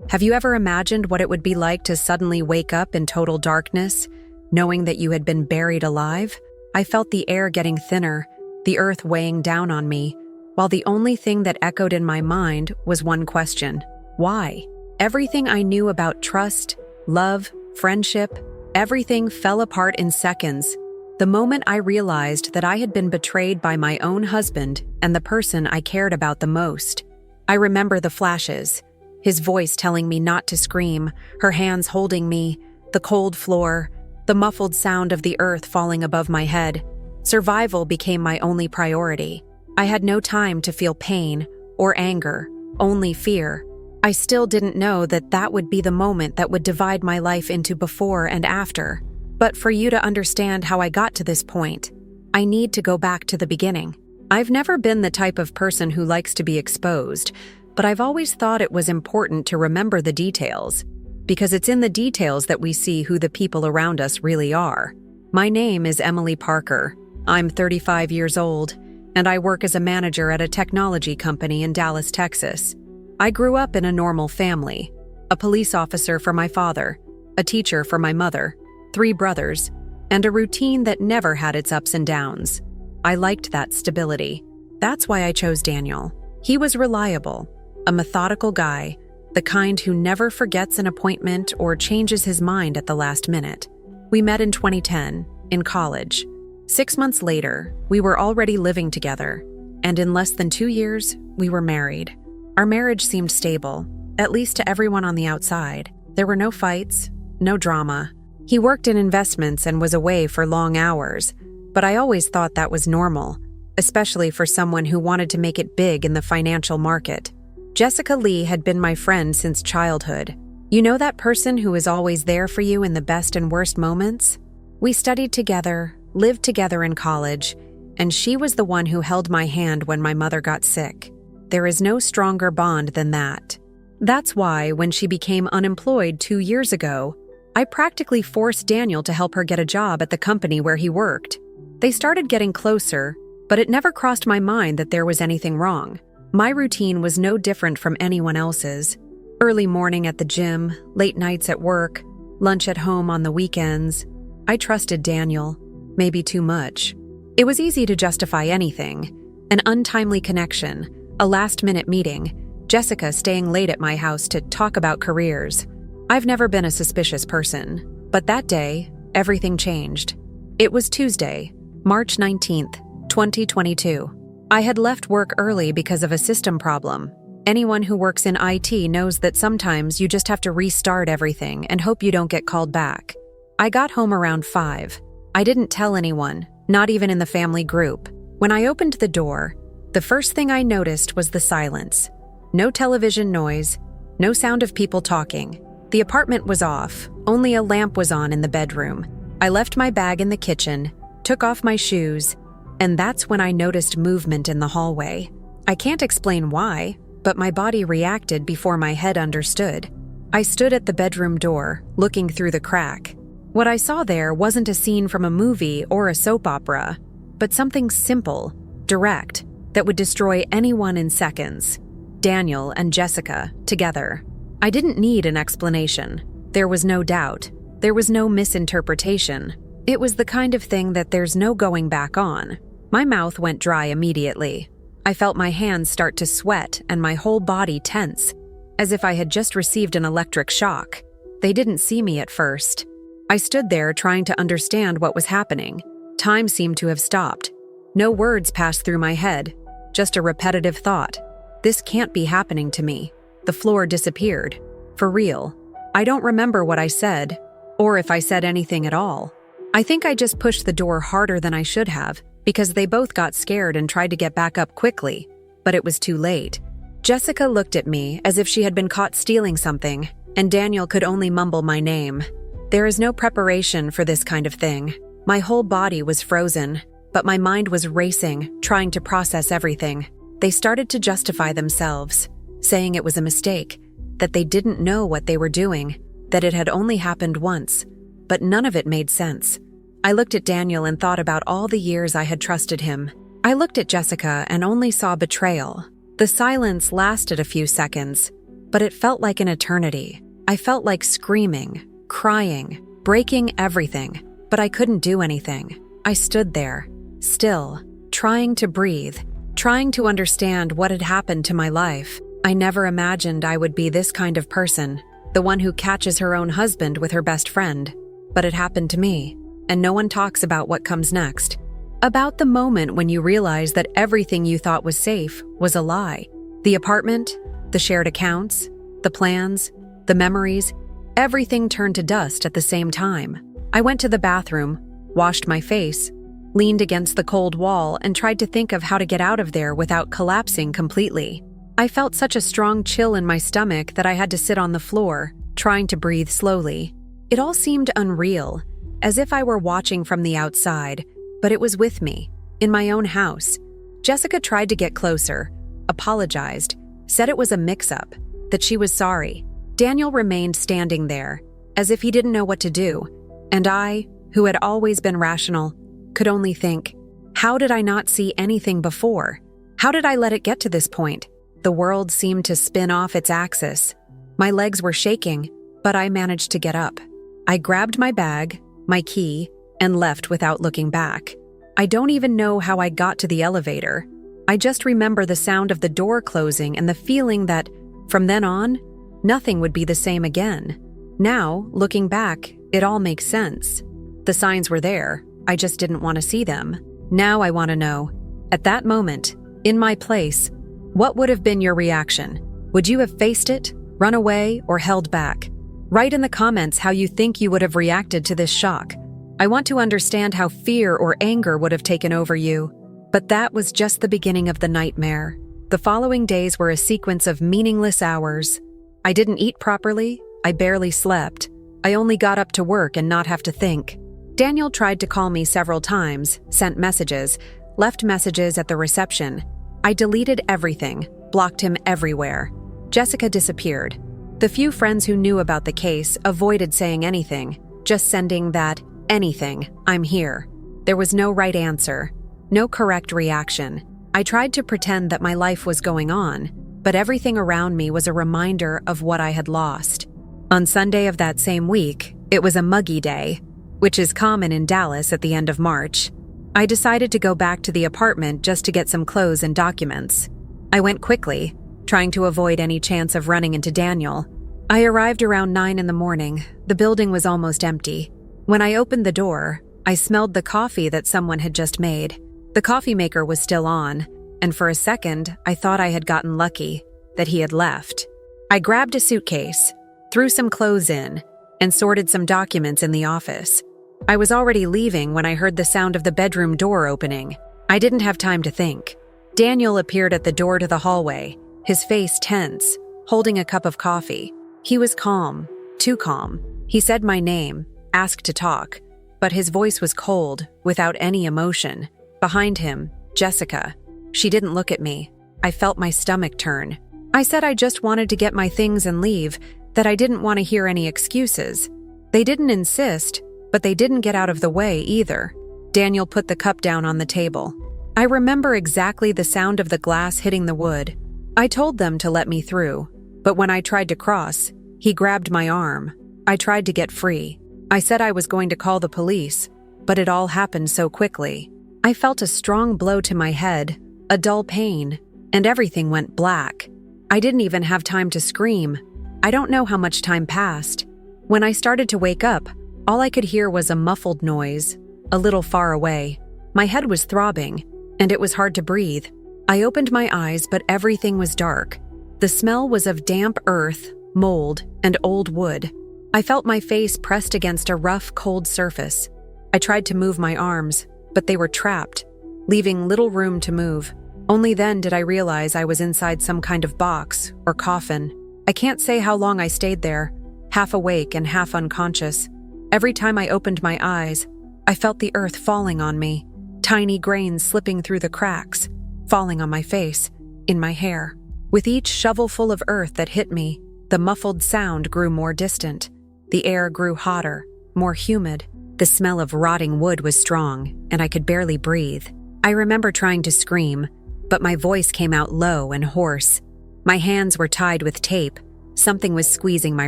Have you ever imagined what it would be like to suddenly wake up in total darkness, knowing that you had been buried alive? I felt the air getting thinner, the earth weighing down on me, while the only thing that echoed in my mind was one question: why? Everything I knew about trust, love, friendship, everything fell apart in seconds. The moment I realized that I had been betrayed by my own husband and the person I cared about the most. I remember the flashes, his voice telling me not to scream, her hands holding me, the cold floor, the muffled sound of the earth falling above my head. Survival became my only priority. I had no time to feel pain or anger, only fear. I still didn't know that that would be the moment that would divide my life into before and after. But for you to understand how I got to this point, I need to go back to the beginning. I've never been the type of person who likes to be exposed, but I've always thought it was important to remember the details, because it's in the details that we see who the people around us really are. My name is Emily Parker. I'm 35 years old, and I work as a manager at a technology company in Dallas, Texas. I grew up in a normal family: a police officer for my father, a teacher for my mother, 3 brothers, and a routine that never had its ups and downs. I liked that stability. That's why I chose Daniel. He was reliable, a methodical guy, the kind who never forgets an appointment or changes his mind at the last minute. We met in 2010, in college. 6 months later, we were already living together, and in less than 2 years, we were married. Our marriage seemed stable, at least to everyone on the outside. There were no fights, no drama. He worked in investments and was away for long hours, but I always thought that was normal, especially for someone who wanted to make it big in the financial market. Jessica Lee had been my friend since childhood. You know that person who is always there for you in the best and worst moments? We studied together, lived together in college, and she was the one who held my hand when my mother got sick. There is no stronger bond than that. That's why, when she became unemployed 2 years ago, I practically forced Daniel to help her get a job at the company where he worked. They started getting closer, but it never crossed my mind that there was anything wrong. My routine was no different from anyone else's. Early morning at the gym, late nights at work, lunch at home on the weekends. I trusted Daniel, maybe too much. It was easy to justify anything: an untimely connection, a last-minute meeting, Jessica staying late at my house to talk about careers. I've never been a suspicious person, but that day, everything changed. It was Tuesday, March 19th, 2022. I had left work early because of a system problem. Anyone who works in IT knows that sometimes you just have to restart everything and hope you don't get called back. I got home around 5. I didn't tell anyone, not even in the family group. When I opened the door, the first thing I noticed was the silence. No television noise, no sound of people talking. The apartment was off, only a lamp was on in the bedroom. I left my bag in the kitchen, took off my shoes, and that's when I noticed movement in the hallway. I can't explain why, but my body reacted before my head understood. I stood at the bedroom door, looking through the crack. What I saw there wasn't a scene from a movie or a soap opera, but something simple, direct, that would destroy anyone in seconds. Daniel and Jessica, together. I didn't need an explanation. There was no doubt. There was no misinterpretation. It was the kind of thing that there's no going back on. My mouth went dry immediately. I felt my hands start to sweat and my whole body tense, as if I had just received an electric shock. They didn't see me at first. I stood there trying to understand what was happening. Time seemed to have stopped. No words passed through my head, just a repetitive thought. This can't be happening to me. The floor disappeared. For real. I don't remember what I said, or if I said anything at all. I think I just pushed the door harder than I should have, because they both got scared and tried to get back up quickly, but it was too late. Jessica looked at me as if she had been caught stealing something, and Daniel could only mumble my name. There is no preparation for this kind of thing. My whole body was frozen, but my mind was racing, trying to process everything. They started to justify themselves, saying it was a mistake, that they didn't know what they were doing, that it had only happened once, but none of it made sense. I looked at Daniel and thought about all the years I had trusted him. I looked at Jessica and only saw betrayal. The silence lasted a few seconds, but it felt like an eternity. I felt like screaming, crying, breaking everything, but I couldn't do anything. I stood there, still, trying to breathe, trying to understand what had happened to my life. I never imagined I would be this kind of person, the one who catches her own husband with her best friend. But it happened to me, and no one talks about what comes next. About the moment when you realize that everything you thought was safe was a lie. The apartment, the shared accounts, the plans, the memories, everything turned to dust at the same time. I went to the bathroom, washed my face, leaned against the cold wall, and tried to think of how to get out of there without collapsing completely. I felt such a strong chill in my stomach that I had to sit on the floor, trying to breathe slowly. It all seemed unreal, as if I were watching from the outside, but it was with me, in my own house. Jessica tried to get closer, apologized, said it was a mix-up, that she was sorry. Daniel remained standing there, as if he didn't know what to do, and I, who had always been rational, could only think, how did I not see anything before? How did I let it get to this point? The world seemed to spin off its axis. My legs were shaking, but I managed to get up. I grabbed my bag, my key, and left without looking back. I don't even know how I got to the elevator. I just remember the sound of the door closing and the feeling that, from then on, nothing would be the same again. Now, looking back, it all makes sense. The signs were there, I just didn't want to see them. Now I want to know, at that moment, in my place, what would have been your reaction? Would you have faced it, run away, or held back? Write in the comments how you think you would have reacted to this shock. I want to understand how fear or anger would have taken over you. But that was just the beginning of the nightmare. The following days were a sequence of meaningless hours. I didn't eat properly, I barely slept. I only got up to work and not have to think. Daniel tried to call me several times, sent messages, left messages at the reception. I deleted everything, blocked him everywhere. Jessica disappeared. The few friends who knew about the case avoided saying anything, just sending that, anything, I'm here. There was no right answer, no correct reaction. I tried to pretend that my life was going on, but everything around me was a reminder of what I had lost. On Sunday of that same week, it was a muggy day, which is common in Dallas at the end of March. I decided to go back to the apartment just to get some clothes and documents. I went quickly, trying to avoid any chance of running into Daniel. I arrived around 9 in the morning. The building was almost empty. When I opened the door, I smelled the coffee that someone had just made. The coffee maker was still on, and for a second, I thought I had gotten lucky, that he had left. I grabbed a suitcase, threw some clothes in, and sorted some documents in the office. I was already leaving when I heard the sound of the bedroom door opening. I didn't have time to think. Daniel appeared at the door to the hallway, his face tense, holding a cup of coffee. He was calm, too calm. He said my name, asked to talk, but his voice was cold, without any emotion. Behind him, Jessica. She didn't look at me. I felt my stomach turn. I said I just wanted to get my things and leave, that I didn't want to hear any excuses. They didn't insist, but they didn't get out of the way either. Daniel put the cup down on the table. I remember exactly the sound of the glass hitting the wood. I told them to let me through, but when I tried to cross, he grabbed my arm. I tried to get free. I said I was going to call the police, but it all happened so quickly. I felt a strong blow to my head, a dull pain, and everything went black. I didn't even have time to scream. I don't know how much time passed. When I started to wake up, all I could hear was a muffled noise, a little far away. My head was throbbing, and it was hard to breathe. I opened my eyes, but everything was dark. The smell was of damp earth, mold, and old wood. I felt my face pressed against a rough, cold surface. I tried to move my arms, but they were trapped, leaving little room to move. Only then did I realize I was inside some kind of box or coffin. I can't say how long I stayed there, half awake and half unconscious. Every time I opened my eyes, I felt the earth falling on me, tiny grains slipping through the cracks, falling on my face, in my hair. With each shovelful of earth that hit me, the muffled sound grew more distant. The air grew hotter, more humid. The smell of rotting wood was strong, and I could barely breathe. I remember trying to scream, but my voice came out low and hoarse. My hands were tied with tape, Something was squeezing my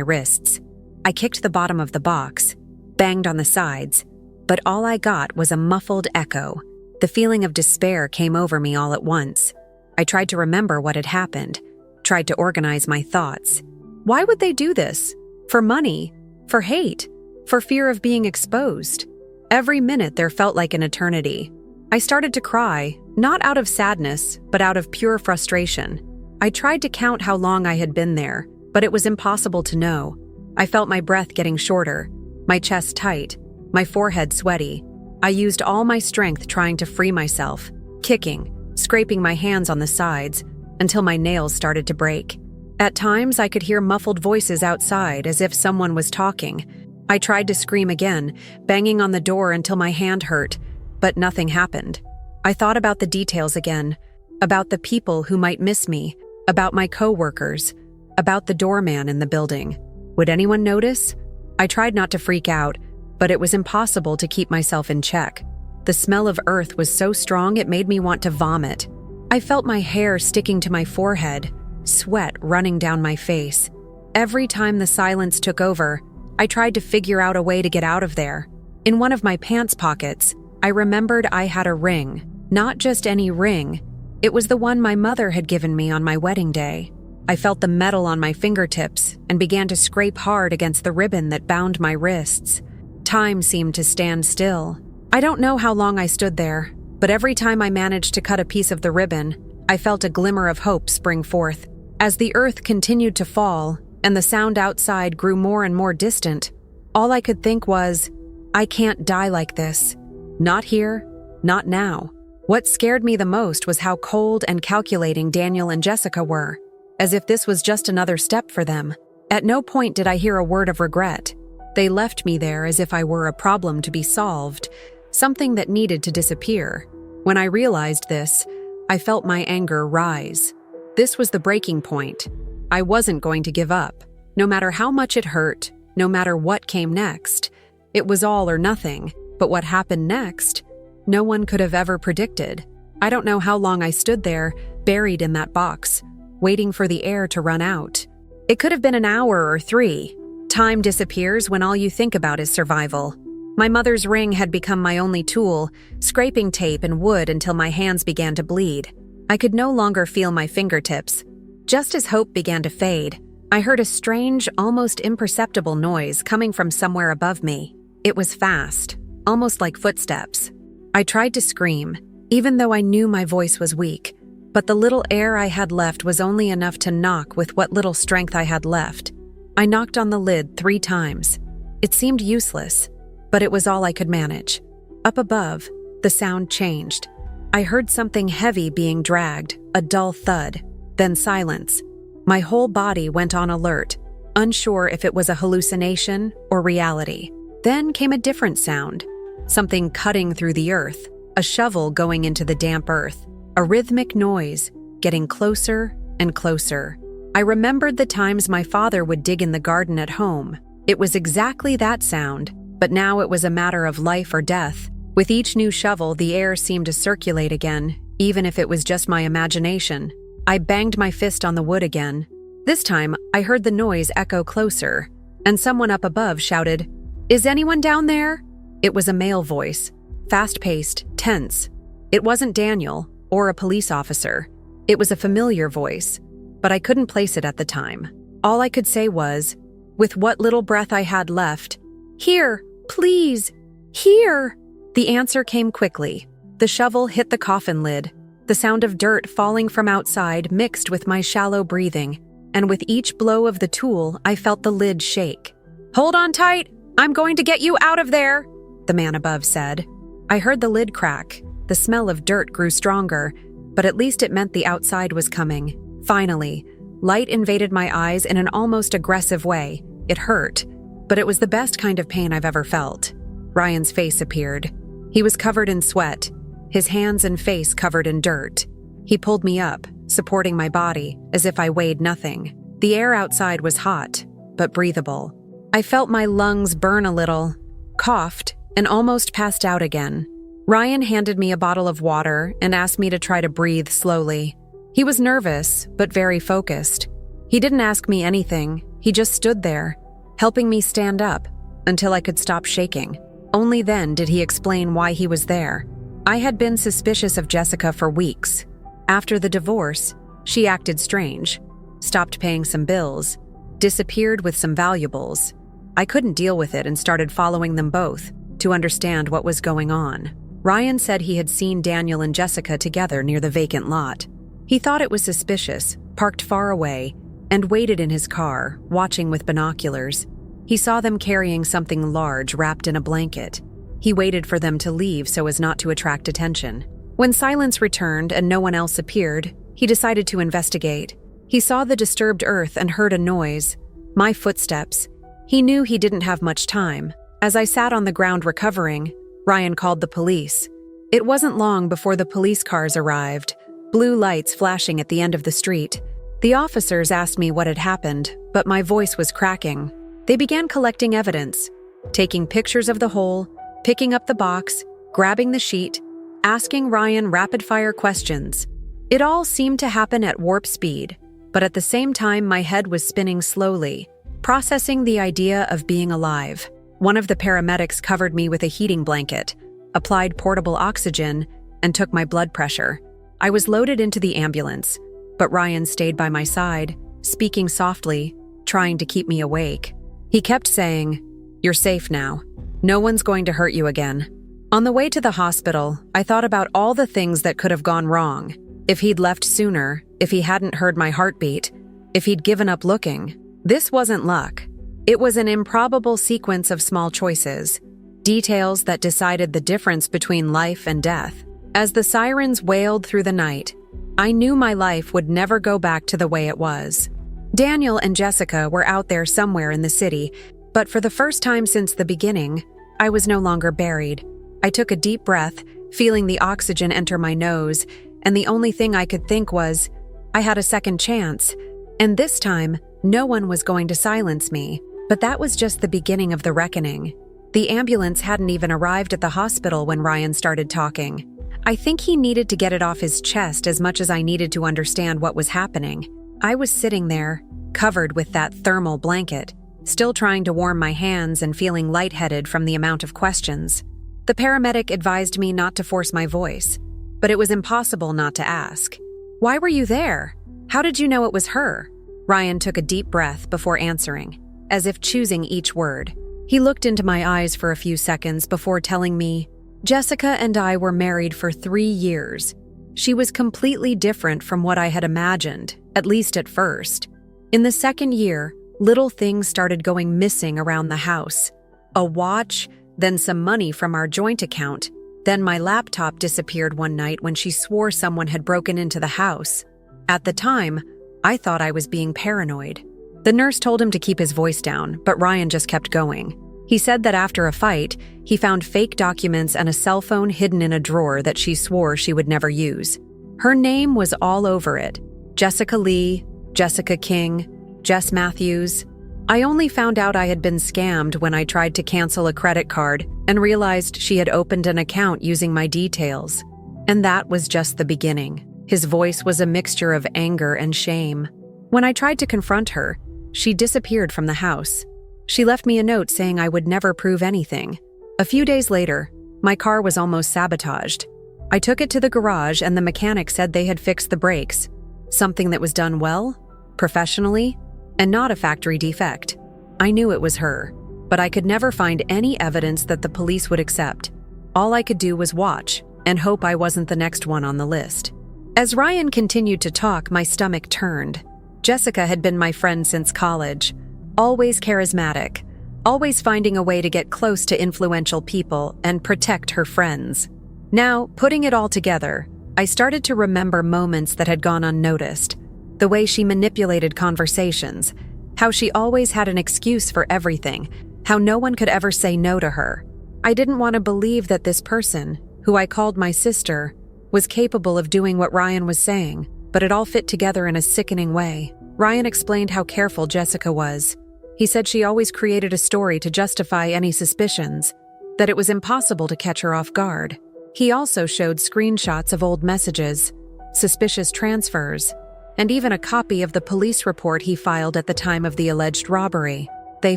wrists. I kicked the bottom of the box, banged on the sides, but all I got was a muffled echo. The feeling of despair came over me all at once. I tried to remember what had happened, tried to organize my thoughts. Why would they do this? For money? For hate? For fear of being exposed? Every minute there felt like an eternity. I started to cry, not out of sadness, but out of pure frustration. I tried to count how long I had been there, but it was impossible to know. I felt my breath getting shorter, my chest tight, my forehead sweaty. I used all my strength trying to free myself, kicking, scraping my hands on the sides, until my nails started to break. At times, I could hear muffled voices outside as if someone was talking. I tried to scream again, banging on the door until my hand hurt, but nothing happened. I thought about the details again, about the people who might miss me, about my coworkers, about the doorman in the building. Would anyone notice? I tried not to freak out, but it was impossible to keep myself in check. The smell of earth was so strong it made me want to vomit. I felt my hair sticking to my forehead, sweat running down my face. Every time the silence took over, I tried to figure out a way to get out of there. In one of my pants pockets, I remembered I had a ring. Not just any ring. It was the one my mother had given me on my wedding day. I felt the metal on my fingertips and began to scrape hard against the ribbon that bound my wrists. Time seemed to stand still. I don't know how long I stood there, but every time I managed to cut a piece of the ribbon, I felt a glimmer of hope spring forth. As the earth continued to fall and the sound outside grew more and more distant, all I could think was, I can't die like this. Not here, not now. What scared me the most was how cold and calculating Daniel and Jessica were, as if this was just another step for them. At no point did I hear a word of regret. They left me there as if I were a problem to be solved, something that needed to disappear. When I realized this, I felt my anger rise. This was the breaking point. I wasn't going to give up. No matter how much it hurt, no matter what came next. It was all or nothing, but what happened next, no one could have ever predicted. I don't know how long I stood there, buried in that box, waiting for the air to run out. It could have been an hour or 3. Time disappears when all you think about is survival. My mother's ring had become my only tool, scraping tape and wood until my hands began to bleed. I could no longer feel my fingertips. Just as hope began to fade, I heard a strange, almost imperceptible noise coming from somewhere above me. It was fast, almost like footsteps. I tried to scream, even though I knew my voice was weak, but the little air I had left was only enough to knock with what little strength I had left. I knocked on the lid 3 times. It seemed useless, but it was all I could manage. Up above, the sound changed. I heard something heavy being dragged, a dull thud, then silence. My whole body went on alert, unsure if it was a hallucination or reality. Then came a different sound, something cutting through the earth, a shovel going into the damp earth, a rhythmic noise, getting closer and closer. I remembered the times my father would dig in the garden at home. It was exactly that sound, but now it was a matter of life or death. With each new shovel, the air seemed to circulate again, even if it was just my imagination. I banged my fist on the wood again. This time, I heard the noise echo closer, and someone up above shouted, "Is anyone down there?" It was a male voice, fast-paced, tense. It wasn't Daniel or a police officer. It was a familiar voice, but I couldn't place it at the time. All I could say was, with what little breath I had left, "Here, please, here." The answer came quickly. The shovel hit the coffin lid. The sound of dirt falling from outside mixed with my shallow breathing, and with each blow of the tool, I felt the lid shake. "Hold on tight! I'm going to get you out of there!" the man above said. I heard the lid crack. The smell of dirt grew stronger, but at least it meant the outside was coming. Finally, light invaded my eyes in an almost aggressive way. It hurt, but it was the best kind of pain I've ever felt. Ryan's face appeared. He was covered in sweat, his hands and face covered in dirt. He pulled me up, supporting my body, as if I weighed nothing. The air outside was hot, but breathable. I felt my lungs burn a little, coughed, and almost passed out again. Ryan handed me a bottle of water and asked me to try to breathe slowly. He was nervous, but very focused. He didn't ask me anything, he just stood there, helping me stand up until I could stop shaking. Only then did he explain why he was there. I had been suspicious of Jessica for weeks. After the divorce, she acted strange, stopped paying some bills, disappeared with some valuables. I couldn't deal with it and started following them both to understand what was going on. Ryan said he had seen Daniel and Jessica together near the vacant lot. He thought it was suspicious, parked far away, and waited in his car, watching with binoculars. He saw them carrying something large wrapped in a blanket. He waited for them to leave so as not to attract attention. When silence returned and no one else appeared, he decided to investigate. He saw the disturbed earth and heard a noise. My footsteps. He knew he didn't have much time. As I sat on the ground recovering, Ryan called the police. It wasn't long before the police cars arrived, blue lights flashing at the end of the street. The officers asked me what had happened, but my voice was cracking. They began collecting evidence, taking pictures of the hole, picking up the box, grabbing the sheet, asking Ryan rapid-fire questions. It all seemed to happen at warp speed, but at the same time my head was spinning slowly, processing the idea of being alive. One of the paramedics covered me with a heating blanket, applied portable oxygen, and took my blood pressure. I was loaded into the ambulance, but Ryan stayed by my side, speaking softly, trying to keep me awake. He kept saying, "You're safe now. No one's going to hurt you again." On the way to the hospital, I thought about all the things that could have gone wrong. If he'd left sooner, if he hadn't heard my heartbeat, if he'd given up looking. This wasn't luck. It was an improbable sequence of small choices, details that decided the difference between life and death. As the sirens wailed through the night, I knew my life would never go back to the way it was. Daniel and Jessica were out there somewhere in the city, but for the first time since the beginning, I was no longer buried. I took a deep breath, feeling the oxygen enter my nose, and the only thing I could think was, I had a second chance, and this time, no one was going to silence me. But that was just the beginning of the reckoning. The ambulance hadn't even arrived at the hospital when Ryan started talking. I think he needed to get it off his chest as much as I needed to understand what was happening. I was sitting there, covered with that thermal blanket, still trying to warm my hands and feeling lightheaded from the amount of questions. The paramedic advised me not to force my voice, but it was impossible not to ask. "Why were you there? How did you know it was her?" Ryan took a deep breath before answering, as if choosing each word. He looked into my eyes for a few seconds before telling me, "Jessica and I were married for 3 years. She was completely different from what I had imagined, at least at first. In the second year, little things started going missing around the house. A watch, then some money from our joint account. Then my laptop disappeared one night when she swore someone had broken into the house. At the time, I thought I was being paranoid." The nurse told him to keep his voice down, but Ryan just kept going. He said that after a fight, he found fake documents and a cell phone hidden in a drawer that she swore she would never use. Her name was all over it. Jessica Lee, Jessica King, Jess Matthews. I only found out I had been scammed when I tried to cancel a credit card and realized she had opened an account using my details. And that was just the beginning. His voice was a mixture of anger and shame. When I tried to confront her, she disappeared from the house. She left me a note saying I would never prove anything. A few days later, my car was almost sabotaged. I took it to the garage and the mechanic said they had fixed the brakes, something that was done well, professionally, and not a factory defect. I knew it was her, but I could never find any evidence that the police would accept. All I could do was watch and hope I wasn't the next one on the list. As Ryan continued to talk, my stomach turned. Jessica had been my friend since college, always charismatic, always finding a way to get close to influential people and protect her friends. Now, putting it all together, I started to remember moments that had gone unnoticed. The way she manipulated conversations, how she always had an excuse for everything, how no one could ever say no to her. I didn't want to believe that this person, who I called my sister, was capable of doing what Ryan was saying, but it all fit together in a sickening way. Ryan explained how careful Jessica was. He said she always created a story to justify any suspicions, that it was impossible to catch her off guard. He also showed screenshots of old messages, suspicious transfers, and even a copy of the police report he filed at the time of the alleged robbery. They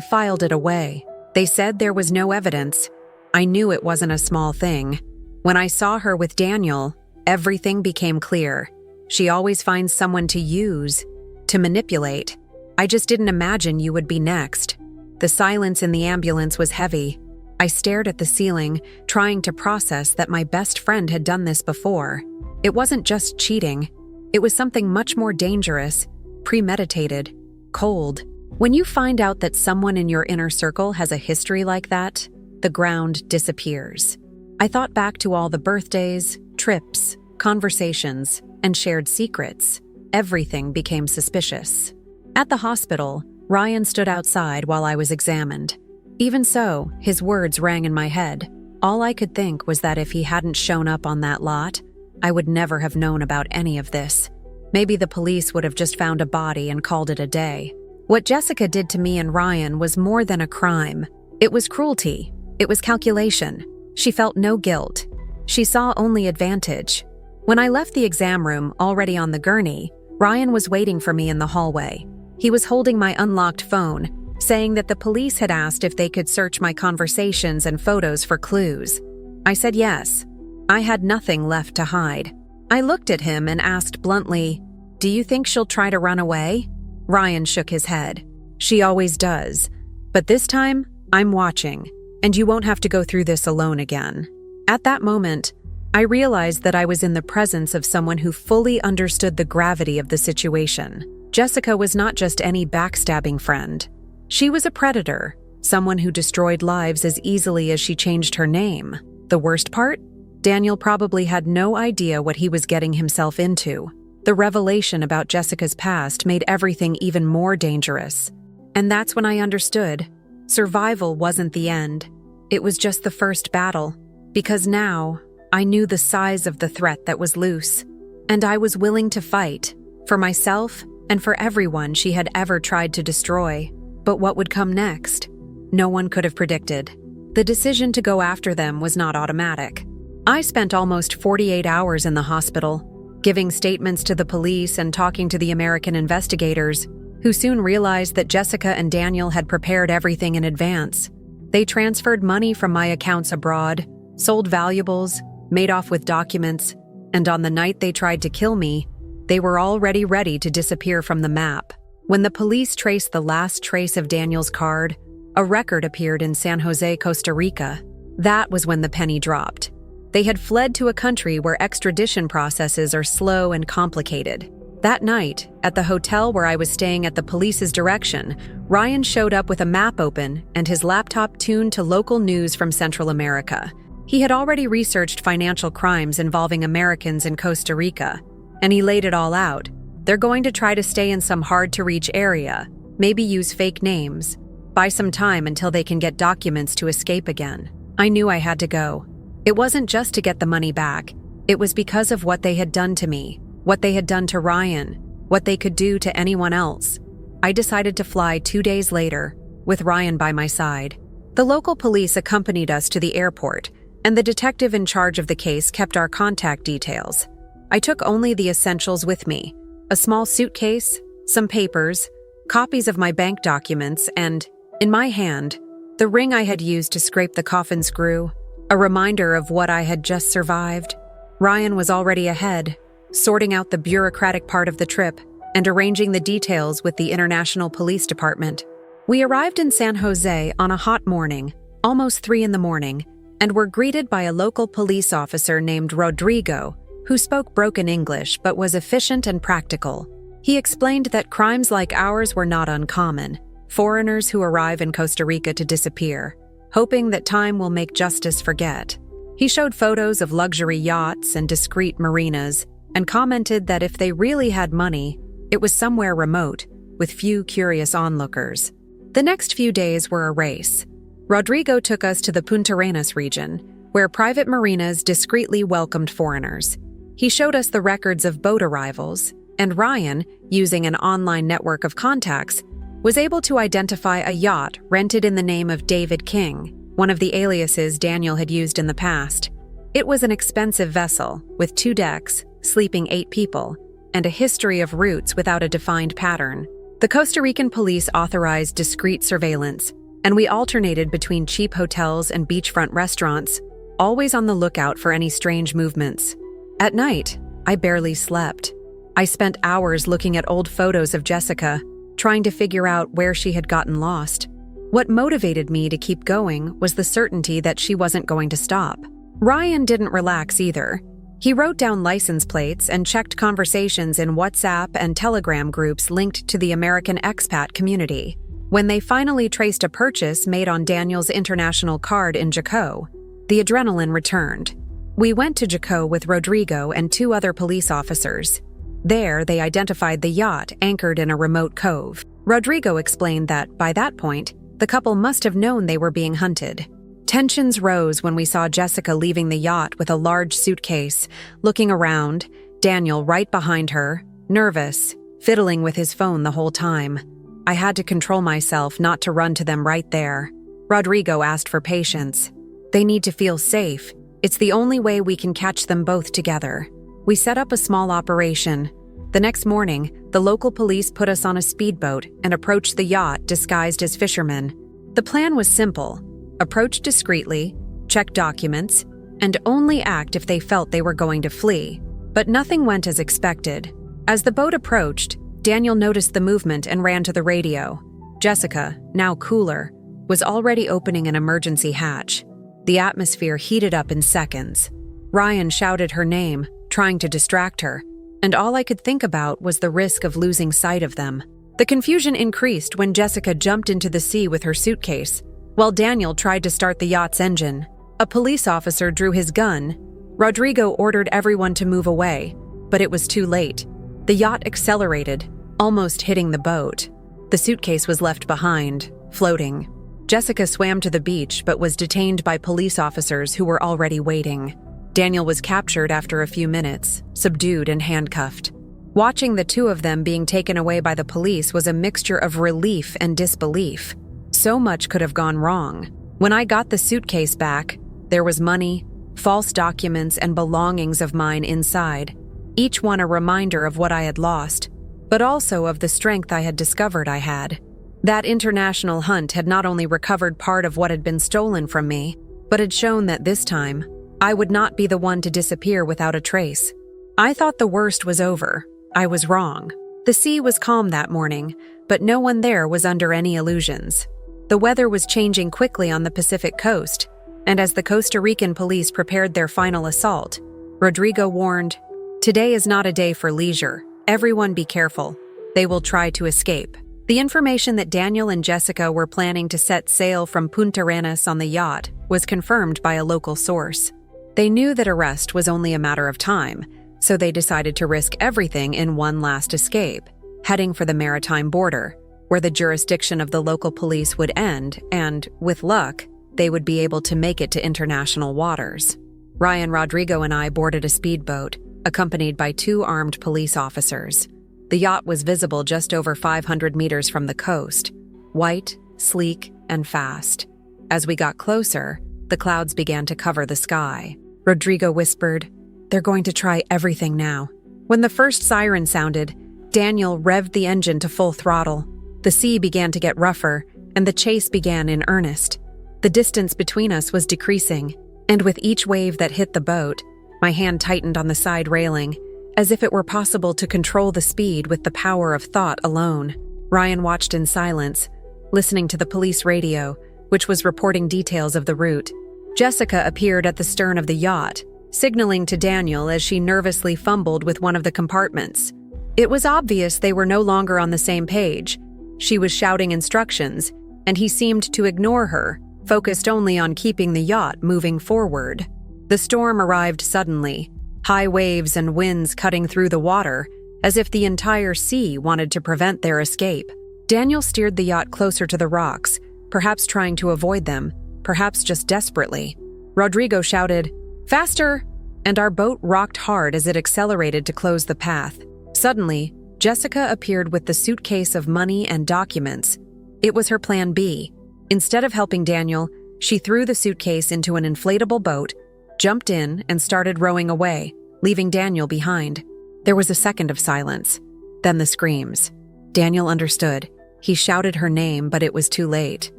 filed it away. They said there was no evidence. I knew it wasn't a small thing. When I saw her with Daniel, everything became clear. She always finds someone to use, to manipulate. I just didn't imagine you would be next. The silence in the ambulance was heavy. I stared at the ceiling, trying to process that my best friend had done this before. It wasn't just cheating. It was something much more dangerous, premeditated, cold. When you find out that someone in your inner circle has a history like that, the ground disappears. I thought back to all the birthdays, trips, conversations, and shared secrets. Everything became suspicious. At the hospital, Ryan stood outside while I was examined. Even so, his words rang in my head. All I could think was that if he hadn't shown up on that lot, I would never have known about any of this. Maybe the police would have just found a body and called it a day. What Jessica did to me and Ryan was more than a crime. It was cruelty. It was calculation. She felt no guilt. She saw only advantage. When I left the exam room, already on the gurney, Ryan was waiting for me in the hallway. He was holding my unlocked phone, saying that the police had asked if they could search my conversations and photos for clues. I said yes. I had nothing left to hide. I looked at him and asked bluntly, "Do you think she'll try to run away?" Ryan shook his head. "She always does. But this time, I'm watching, and you won't have to go through this alone again." At that moment, I realized that I was in the presence of someone who fully understood the gravity of the situation. Jessica was not just any backstabbing friend. She was a predator, someone who destroyed lives as easily as she changed her name. The worst part? Daniel probably had no idea what he was getting himself into. The revelation about Jessica's past made everything even more dangerous. And that's when I understood. Survival wasn't the end. It was just the first battle. Because now, I knew the size of the threat that was loose. And I was willing to fight. For myself and for everyone she had ever tried to destroy. But what would come next? No one could have predicted. The decision to go after them was not automatic. I spent almost 48 hours in the hospital, giving statements to the police and talking to the American investigators, who soon realized that Jessica and Daniel had prepared everything in advance. They transferred money from my accounts abroad, sold valuables, made off with documents, and on the night they tried to kill me, they were already ready to disappear from the map. When the police traced the last trace of Daniel's card, a record appeared in San Jose, Costa Rica. That was when the penny dropped. They had fled to a country where extradition processes are slow and complicated. That night, at the hotel where I was staying at the police's direction, Ryan showed up with a map open and his laptop tuned to local news from Central America. He had already researched financial crimes involving Americans in Costa Rica, and he laid it all out. They're going to try to stay in some hard-to-reach area, maybe use fake names, buy some time until they can get documents to escape again. I knew I had to go. It wasn't just to get the money back. It was because of what they had done to me, what they had done to Ryan, what they could do to anyone else. I decided to fly 2 days later, with Ryan by my side. The local police accompanied us to the airport, and the detective in charge of the case kept our contact details. I took only the essentials with me: a small suitcase, some papers, copies of my bank documents, and, in my hand, the ring I had used to scrape the coffin screw, a reminder of what I had just survived. Ryan was already ahead, sorting out the bureaucratic part of the trip and arranging the details with the International Police Department. We arrived in San Jose on a hot morning, almost 3 a.m, and were greeted by a local police officer named Rodrigo, who spoke broken English but was efficient and practical. He explained that crimes like ours were not uncommon, foreigners who arrive in Costa Rica to disappear, hoping that time will make justice forget. He showed photos of luxury yachts and discreet marinas, and commented that if they really had money, it was somewhere remote, with few curious onlookers. The next few days were a race. Rodrigo took us to the Punta Arenas region, where private marinas discreetly welcomed foreigners. He showed us the records of boat arrivals, and Ryan, using an online network of contacts, was able to identify a yacht rented in the name of David King, one of the aliases Daniel had used in the past. It was an expensive vessel, with 2 decks, sleeping 8 people, and a history of routes without a defined pattern. The Costa Rican police authorized discreet surveillance, and we alternated between cheap hotels and beachfront restaurants, always on the lookout for any strange movements. At night, I barely slept. I spent hours looking at old photos of Jessica, trying to figure out where she had gotten lost. What motivated me to keep going was the certainty that she wasn't going to stop. Ryan didn't relax either. He wrote down license plates and checked conversations in WhatsApp and Telegram groups linked to the American expat community. When they finally traced a purchase made on Daniel's international card in Jaco, the adrenaline returned. We went to Jaco with Rodrigo and 2 other police officers. There, they identified the yacht anchored in a remote cove. Rodrigo explained that, by that point, the couple must have known they were being hunted. Tensions rose when we saw Jessica leaving the yacht with a large suitcase, looking around, Daniel right behind her, nervous, fiddling with his phone the whole time. I had to control myself not to run to them right there. Rodrigo asked for patience. They need to feel safe. It's the only way we can catch them both together. We set up a small operation. The next morning, the local police put us on a speedboat and approached the yacht disguised as fishermen. The plan was simple: approach discreetly, check documents, and only act if they felt they were going to flee. But nothing went as expected. As the boat approached, Daniel noticed the movement and ran to the radio. Jessica, now cooler, was already opening an emergency hatch. The atmosphere heated up in seconds. Ryan shouted her name, trying to distract her, and all I could think about was the risk of losing sight of them. The confusion increased when Jessica jumped into the sea with her suitcase, while Daniel tried to start the yacht's engine. A police officer drew his gun. Rodrigo ordered everyone to move away, but it was too late. The yacht accelerated, almost hitting the boat. The suitcase was left behind, floating. Jessica swam to the beach but was detained by police officers who were already waiting. Daniel was captured after a few minutes, subdued and handcuffed. Watching the 2 of them being taken away by the police was a mixture of relief and disbelief. So much could have gone wrong. When I got the suitcase back, there was money, false documents, and belongings of mine inside, each one a reminder of what I had lost, but also of the strength I had discovered I had. That international hunt had not only recovered part of what had been stolen from me, but had shown that this time, I would not be the one to disappear without a trace. I thought the worst was over. I was wrong. The sea was calm that morning, but no one there was under any illusions. The weather was changing quickly on the Pacific coast, and as the Costa Rican police prepared their final assault, Rodrigo warned, "Today is not a day for leisure. Everyone be careful. They will try to escape." The information that Daniel and Jessica were planning to set sail from Punta Arenas on the yacht was confirmed by a local source. They knew that arrest was only a matter of time, so they decided to risk everything in one last escape, heading for the maritime border, where the jurisdiction of the local police would end and, with luck, they would be able to make it to international waters. Ryan, Rodrigo, and I boarded a speedboat, accompanied by 2 armed police officers. The yacht was visible just over 500 meters from the coast, white, sleek, and fast. As we got closer, the clouds began to cover the sky. Rodrigo whispered, "They're going to try everything now." When the first siren sounded, Daniel revved the engine to full throttle. The sea began to get rougher, and the chase began in earnest. The distance between us was decreasing, and with each wave that hit the boat, my hand tightened on the side railing, as if it were possible to control the speed with the power of thought alone. Ryan watched in silence, listening to the police radio, which was reporting details of the route. Jessica appeared at the stern of the yacht, signaling to Daniel as she nervously fumbled with one of the compartments. It was obvious they were no longer on the same page. She was shouting instructions, and he seemed to ignore her, focused only on keeping the yacht moving forward. The storm arrived suddenly, high waves and winds cutting through the water, as if the entire sea wanted to prevent their escape. Daniel steered the yacht closer to the rocks, perhaps trying to avoid them, perhaps just desperately. Rodrigo shouted, "Faster!" and our boat rocked hard as it accelerated to close the path. Suddenly, Jessica appeared with the suitcase of money and documents. It was her plan B. Instead of helping Daniel, she threw the suitcase into an inflatable boat, jumped in, and started rowing away, leaving Daniel behind. There was a second of silence, then the screams. Daniel understood. He shouted her name, but it was too late.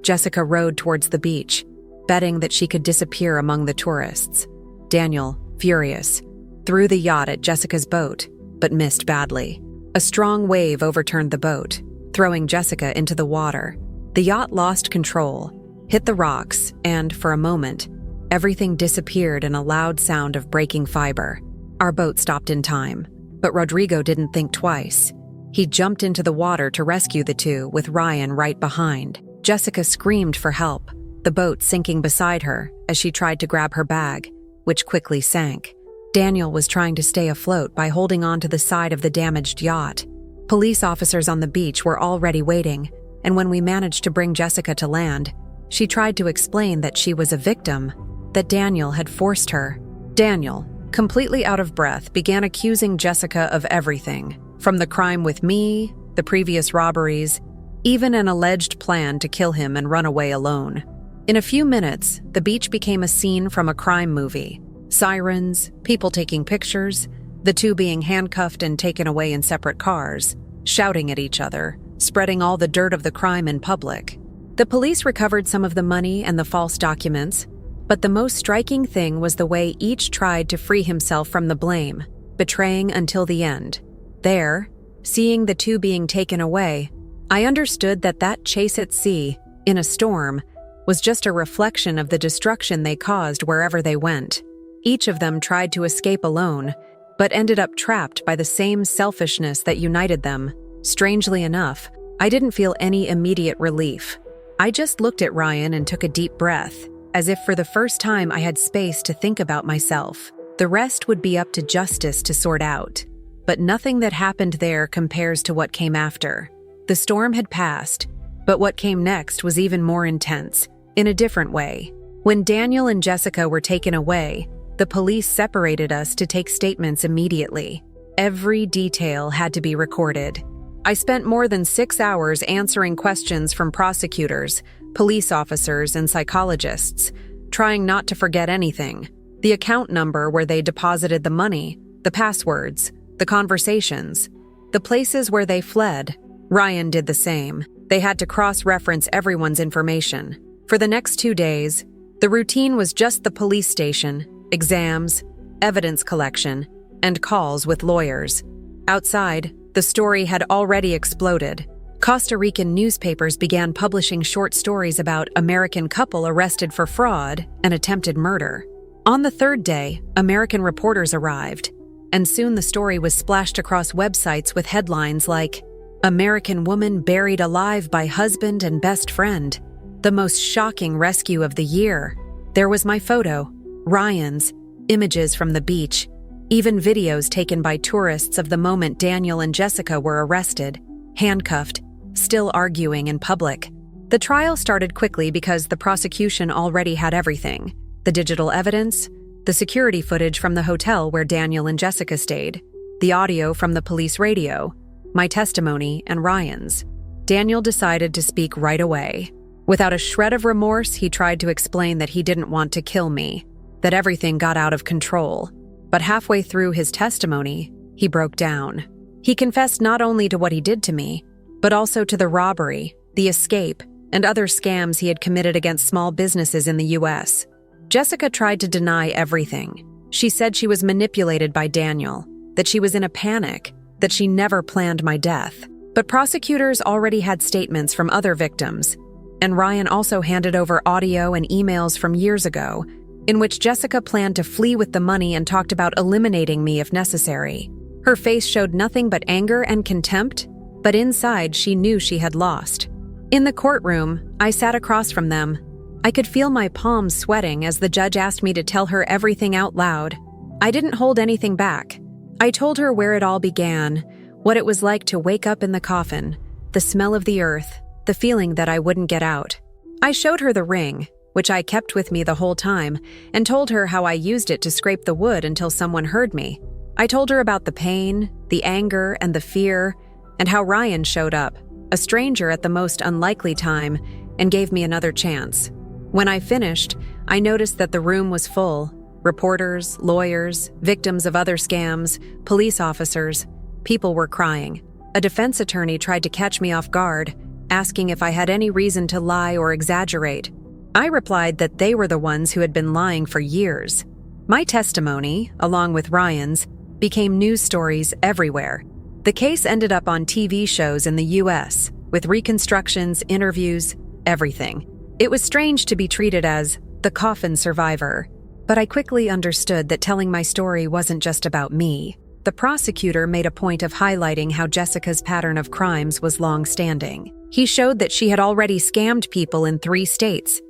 Jessica rowed towards the beach, betting that she could disappear among the tourists. Daniel, furious, threw the yacht at Jessica's boat, but missed badly. A strong wave overturned the boat, throwing Jessica into the water. The yacht lost control, hit the rocks, and, for a moment, everything disappeared in a loud sound of breaking fiber. Our boat stopped in time, but Rodrigo didn't think twice. He jumped into the water to rescue the two, with Ryan right behind. Jessica screamed for help, the boat sinking beside her as she tried to grab her bag, which quickly sank. Daniel was trying to stay afloat by holding on to the side of the damaged yacht. Police officers on the beach were already waiting, and when we managed to bring Jessica to land, she tried to explain that she was a victim, that Daniel had forced her. Daniel, completely out of breath, began accusing Jessica of everything, from the crime with me, the previous robberies, even an alleged plan to kill him and run away alone. In a few minutes, the beach became a scene from a crime movie. Sirens, people taking pictures, the two being handcuffed and taken away in separate cars, shouting at each other, spreading all the dirt of the crime in public. The police recovered some of the money and the false documents, but the most striking thing was the way each tried to free himself from the blame, betraying until the end. There, seeing the two being taken away, I understood that chase at sea, in a storm, was just a reflection of the destruction they caused wherever they went. Each of them tried to escape alone, but ended up trapped by the same selfishness that united them. Strangely enough, I didn't feel any immediate relief. I just looked at Ryan and took a deep breath, as if for the first time I had space to think about myself. The rest would be up to justice to sort out. But nothing that happened there compares to what came after. The storm had passed, but what came next was even more intense, in a different way. When Daniel and Jessica were taken away, the police separated us to take statements immediately. Every detail had to be recorded. I spent more than 6 hours answering questions from prosecutors, police officers, and psychologists, trying not to forget anything. The account number where they deposited the money, the passwords, the conversations, the places where they fled. Ryan did the same. They had to cross-reference everyone's information. For the next 2 days, the routine was just the police station, exams, evidence collection, and calls with lawyers. Outside, the story had already exploded. Costa Rican newspapers began publishing short stories about American couple arrested for fraud and attempted murder. On the third day, American reporters arrived, and soon the story was splashed across websites with headlines like, "American woman buried alive by husband and best friend. The most shocking rescue of the year." There was my photo, Ryan's, images from the beach, even videos taken by tourists of the moment Daniel and Jessica were arrested, handcuffed, still arguing in public. The trial started quickly because the prosecution already had everything: the digital evidence, the security footage from the hotel where Daniel and Jessica stayed, the audio from the police radio, my testimony, and Ryan's. Daniel decided to speak right away. Without a shred of remorse, he tried to explain that he didn't want to kill me, that everything got out of control. But halfway through his testimony, he broke down. He confessed not only to what he did to me, but also to the robbery, the escape, and other scams he had committed against small businesses in the U.S. Jessica tried to deny everything. She said she was manipulated by Daniel, that she was in a panic, that she never planned my death. But prosecutors already had statements from other victims, and Ryan also handed over audio and emails from years ago, in which Jessica planned to flee with the money and talked about eliminating me if necessary. Her face showed nothing but anger and contempt, but inside she knew she had lost. In the courtroom, I sat across from them. I could feel my palms sweating as the judge asked me to tell her everything out loud. I didn't hold anything back. I told her where it all began, what it was like to wake up in the coffin, the smell of the earth, the feeling that I wouldn't get out. I showed her the ring, which I kept with me the whole time, and told her how I used it to scrape the wood until someone heard me. I told her about the pain, the anger, and the fear, and how Ryan showed up, a stranger at the most unlikely time, and gave me another chance. When I finished, I noticed that the room was full. Reporters, lawyers, victims of other scams, police officers. People were crying. A defense attorney tried to catch me off guard, asking if I had any reason to lie or exaggerate. I replied that they were the ones who had been lying for years. My testimony, along with Ryan's, became news stories everywhere. The case ended up on TV shows in the US, with reconstructions, interviews, everything. It was strange to be treated as the coffin survivor, but I quickly understood that telling my story wasn't just about me. The prosecutor made a point of highlighting how Jessica's pattern of crimes was long-standing. He showed that she had already scammed people in 3 states,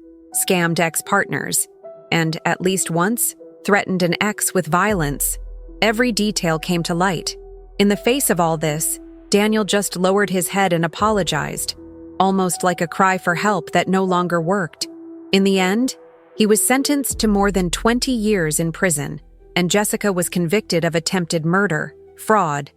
scammed ex-partners, and, at least once, threatened an ex with violence. Every detail came to light. In the face of all this, Daniel just lowered his head and apologized, almost like a cry for help that no longer worked. In the end, he was sentenced to more than 20 years in prison, and Jessica was convicted of attempted murder, fraud,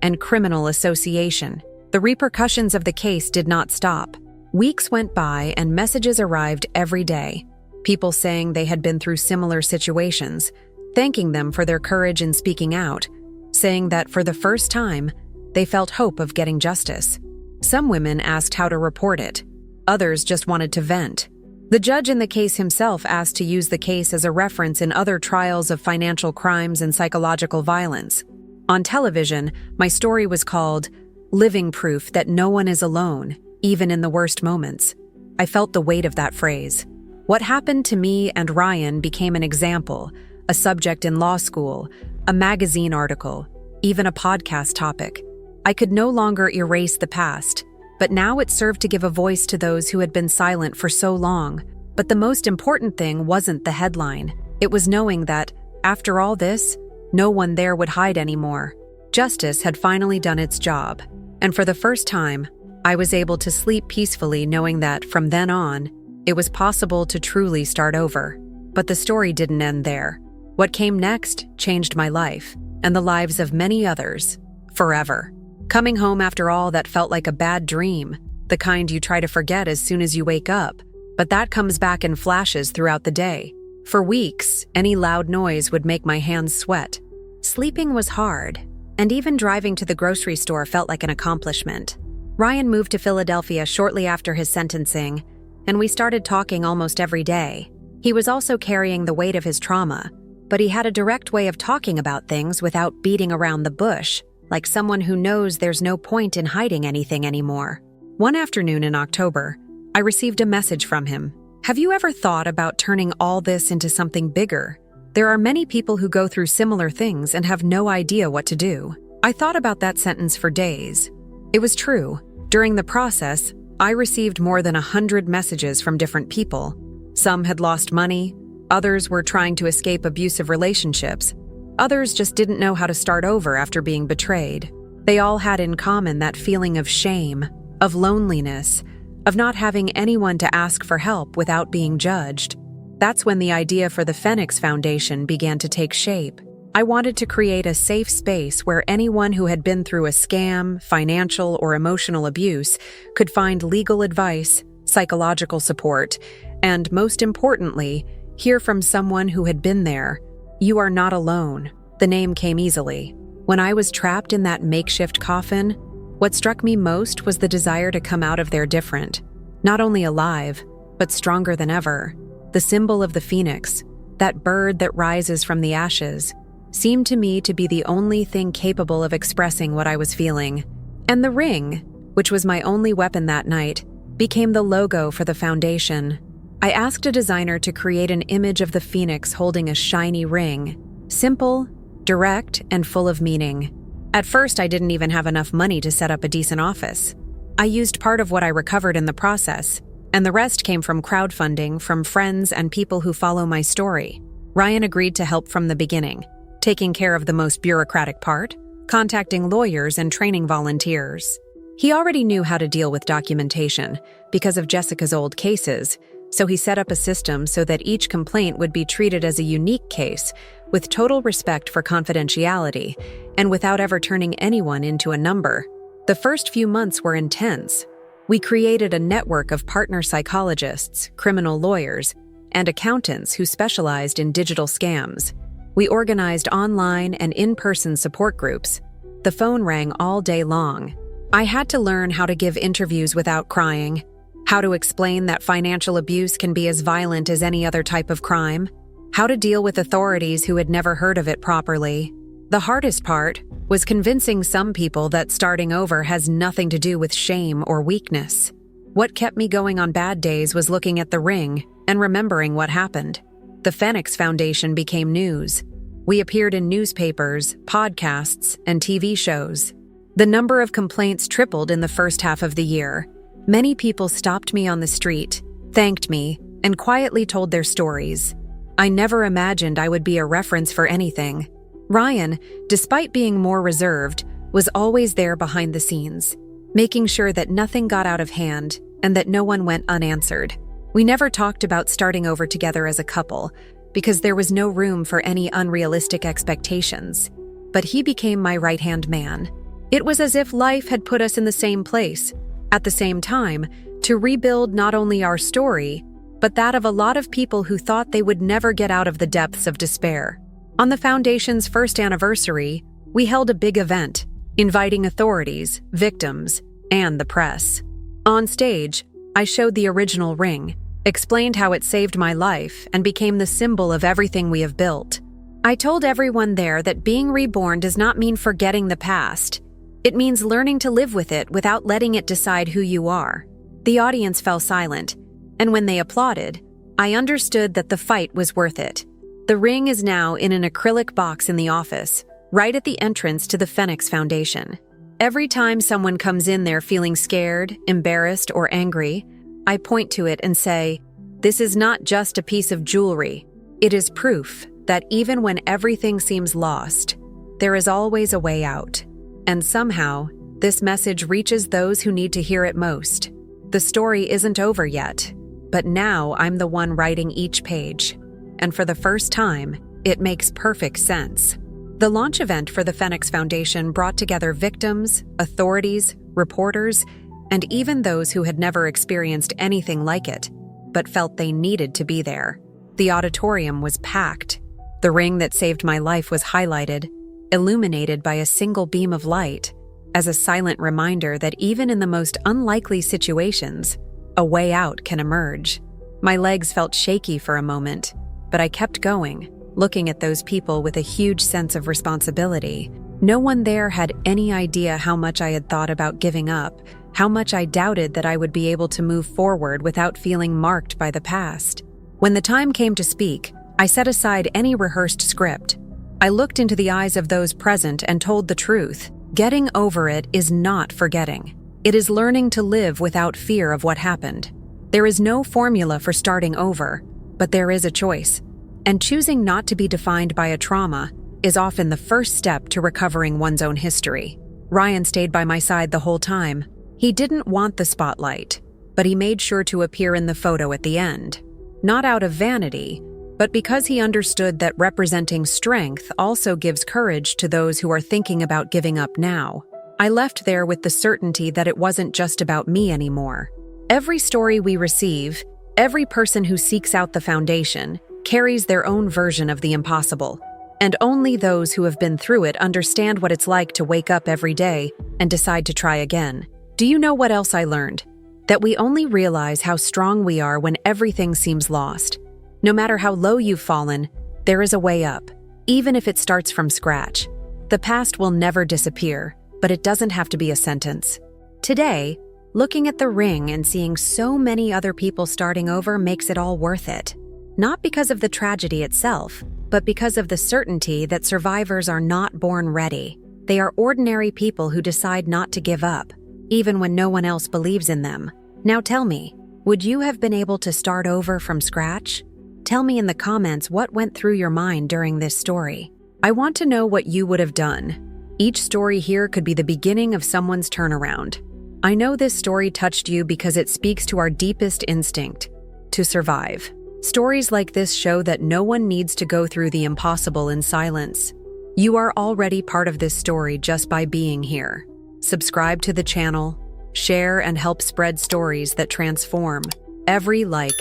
and criminal association. The repercussions of the case did not stop. Weeks went by and messages arrived every day. People saying they had been through similar situations, thanking them for their courage in speaking out, saying that for the first time, they felt hope of getting justice. Some women asked how to report it. Others just wanted to vent. The judge in the case himself asked to use the case as a reference in other trials of financial crimes and psychological violence. On television, my story was called "Living Proof That No One Is Alone, Even in the Worst Moments." I felt the weight of that phrase. What happened to me and Ryan became an example, a subject in law school, a magazine article, even a podcast topic. I could no longer erase the past, but now it served to give a voice to those who had been silent for so long. But the most important thing wasn't the headline. It was knowing that, after all this, no one there would hide anymore. Justice had finally done its job, and for the first time, I was able to sleep peacefully knowing that, from then on, it was possible to truly start over. But the story didn't end there. What came next changed my life, and the lives of many others, forever. Coming home after all that felt like a bad dream, the kind you try to forget as soon as you wake up, but that comes back in flashes throughout the day. For weeks, any loud noise would make my hands sweat. Sleeping was hard, and even driving to the grocery store felt like an accomplishment. Ryan moved to Philadelphia shortly after his sentencing, and we started talking almost every day. He was also carrying the weight of his trauma, but he had a direct way of talking about things without beating around the bush, like someone who knows there's no point in hiding anything anymore. One afternoon in October, I received a message from him. "Have you ever thought about turning all this into something bigger? There are many people who go through similar things and have no idea what to do." I thought about that sentence for days. It was true. During the process, I received more than 100 messages from different people. Some had lost money, others were trying to escape abusive relationships, others just didn't know how to start over after being betrayed. They all had in common that feeling of shame, of loneliness, of not having anyone to ask for help without being judged. That's when the idea for the Phoenix Foundation began to take shape. I wanted to create a safe space where anyone who had been through a scam, financial, or emotional abuse could find legal advice, psychological support, and, most importantly, hear from someone who had been there. You are not alone. The name came easily. When I was trapped in that makeshift coffin, what struck me most was the desire to come out of there different. Not only alive, but stronger than ever. The symbol of the phoenix, that bird that rises from the ashes, seemed to me to be the only thing capable of expressing what I was feeling. And the ring, which was my only weapon that night, became the logo for the foundation. I asked a designer to create an image of the phoenix holding a shiny ring, simple, direct, and full of meaning. At first, I didn't even have enough money to set up a decent office. I used part of what I recovered in the process, and the rest came from crowdfunding from friends and people who follow my story. Ryan agreed to help from the beginning, taking care of the most bureaucratic part, contacting lawyers and training volunteers. He already knew how to deal with documentation because of Jessica's old cases, so he set up a system so that each complaint would be treated as a unique case, with total respect for confidentiality, and without ever turning anyone into a number. The first few months were intense. We created a network of partner psychologists, criminal lawyers, and accountants who specialized in digital scams. We organized online and in-person support groups. The phone rang all day long. I had to learn how to give interviews without crying, how to explain that financial abuse can be as violent as any other type of crime, how to deal with authorities who had never heard of it properly. The hardest part was convincing some people that starting over has nothing to do with shame or weakness. What kept me going on bad days was looking at the ring and remembering what happened. The Phoenix Foundation became news. We appeared in newspapers, podcasts, and TV shows. The number of complaints tripled in the first half of the year. Many people stopped me on the street, thanked me, and quietly told their stories. I never imagined I would be a reference for anything. Ryan, despite being more reserved, was always there behind the scenes, making sure that nothing got out of hand and that no one went unanswered. We never talked about starting over together as a couple, because there was no room for any unrealistic expectations. But he became my right-hand man. It was as if life had put us in the same place, at the same time, to rebuild not only our story, but that of a lot of people who thought they would never get out of the depths of despair. On the Foundation's first anniversary, we held a big event, inviting authorities, victims, and the press. On stage, I showed the original ring, explained how it saved my life and became the symbol of everything we have built. I told everyone there that being reborn does not mean forgetting the past. It means learning to live with it without letting it decide who you are. The audience fell silent, and when they applauded, I understood that the fight was worth it. The ring is now in an acrylic box in the office, right at the entrance to the Phoenix Foundation. Every time someone comes in there feeling scared, embarrassed, or angry, I point to it and say, "This is not just a piece of jewelry. It is proof that even when everything seems lost, there is always a way out." And somehow, this message reaches those who need to hear it most. The story isn't over yet, but now I'm the one writing each page. And for the first time, it makes perfect sense. The launch event for the Phoenix Foundation brought together victims, authorities, reporters, and even those who had never experienced anything like it, but felt they needed to be there. The auditorium was packed. The ring that saved my life was highlighted, illuminated by a single beam of light, as a silent reminder that even in the most unlikely situations, a way out can emerge. My legs felt shaky for a moment, but I kept going, looking at those people with a huge sense of responsibility. No one there had any idea how much I had thought about giving up, how much I doubted that I would be able to move forward without feeling marked by the past. When the time came to speak, I set aside any rehearsed script. I looked into the eyes of those present and told the truth. Getting over it is not forgetting. It is learning to live without fear of what happened. There is no formula for starting over, but there is a choice. And choosing not to be defined by a trauma is often the first step to recovering one's own history. Ryan stayed by my side the whole time. He didn't want the spotlight, but he made sure to appear in the photo at the end. Not out of vanity, but because he understood that representing strength also gives courage to those who are thinking about giving up now. I left there with the certainty that it wasn't just about me anymore. Every story we receive, every person who seeks out the Foundation, carries their own version of the impossible. And only those who have been through it understand what it's like to wake up every day and decide to try again. Do you know what else I learned? That we only realize how strong we are when everything seems lost. No matter how low you've fallen, there is a way up, even if it starts from scratch. The past will never disappear, but it doesn't have to be a sentence. Today, looking at the ring and seeing so many other people starting over makes it all worth it. Not because of the tragedy itself, but because of the certainty that survivors are not born ready. They are ordinary people who decide not to give up, even when no one else believes in them. Now tell me, would you have been able to start over from scratch? Tell me in the comments what went through your mind during this story. I want to know what you would have done. Each story here could be the beginning of someone's turnaround. I know this story touched you because it speaks to our deepest instinct, to survive. Stories like this show that no one needs to go through the impossible in silence. You are already part of this story just by being here. Subscribe to the channel, share and help spread stories that transform. Every like,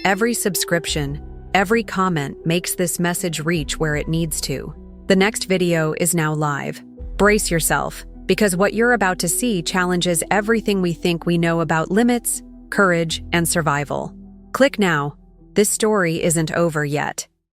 Every subscription, every comment makes this message reach where it needs to. The next video is now live. Brace yourself, because what you're about to see challenges everything we think we know about limits, courage, and survival. Click now. This story isn't over yet.